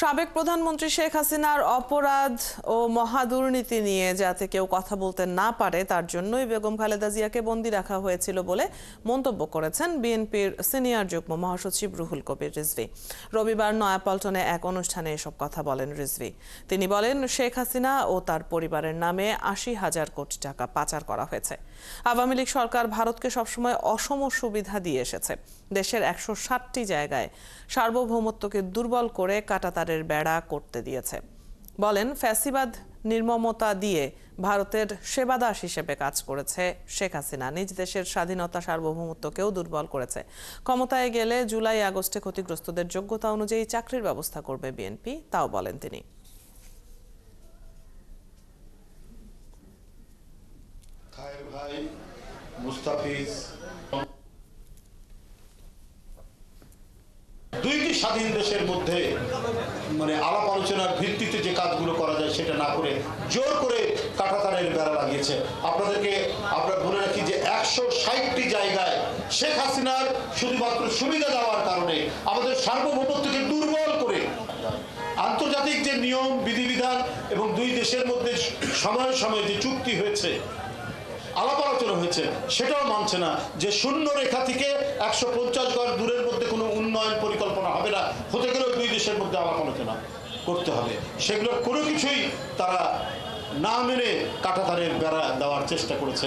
সাবেক প্রধানমন্ত্রী শেখ হাসিনার অপরাধ ও মহাদুর্নীতি নিয়ে যাতে কেউ কথা বলতে না পারে তার জন্যই বেগম খালেদা জিয়াকে বন্দী রাখা হয়েছিল বলে মন্তব্য করেছেন বিএনপির সিনিয়র যুগ্ম মহাসচিব রুহুল কবির রিজভী। রবিবার নয়াপল্টনে এক অনুষ্ঠানে এসব কথা বলেন রিজভী। তিনি বলেন, শেখ হাসিনা ও তার পরিবারের নামে ৮০,০০০ কোটি টাকা পাচার করা হয়েছে। আওয়ামী লীগ সরকার ভারতকে সবসময় অসম সুবিধা দিয়ে এসেছে। দেশের ১৬০টি জায়গায় সার্বভৌমত্বকে দুর্বল করে কাঁটাতারের বেড়া করতে দিয়েছে। বলেন, ফ্যাসিবাদ নির্মমতা দিয়ে ভারতের সেবাদাস হিসেবে কাজ করেছে শেখ হাসিনা। নিজ দেশের স্বাধীনতা সার্বভৌমত্বকেও দুর্বল করেছে। ক্ষমতায় গেলে জুলাই আগস্টে ক্ষতিগ্রস্তদের যোগ্যতা অনুযায়ী চাকরির ব্যবস্থা করবে বিএনপি, তাও বলেন তিনি। দুইটি স্বাধীন দেশের মধ্যে আলাপ আলোচনার ভিত্তিতে যে কাজগুলো করা যায় সেটা না করে জোর করে কাঁটাতারের বেড়া লাগিয়েছে। আমরা বলে রাখি যে ১৬০টি জায়গায় শেখ হাসিনার শুধুমাত্র সুবিধা দেওয়ার কারণে আমাদের সার্বভৌমত্বকে দুর্বল করে আন্তর্জাতিক যে নিয়ম বিধিবিধান এবং দুই দেশের মধ্যে সময়ে সময়ে যে চুক্তি হয়েছে, আলাপ আলোচনা হয়েছে, সেটাও মানছে না যে শূন্য রেখা থেকে ১৫০ গজ দূরের মধ্যে কোনো উন্নয়ন পরিকল্পনা হবে না, হতে গেলেও দুই দেশের মধ্যে আলাপ আলোচনা করতে হবে। সেগুলোর কোনো কিছুই তারা না মেনে কাঁটাতারের বেড়া দেওয়ার চেষ্টা করেছে।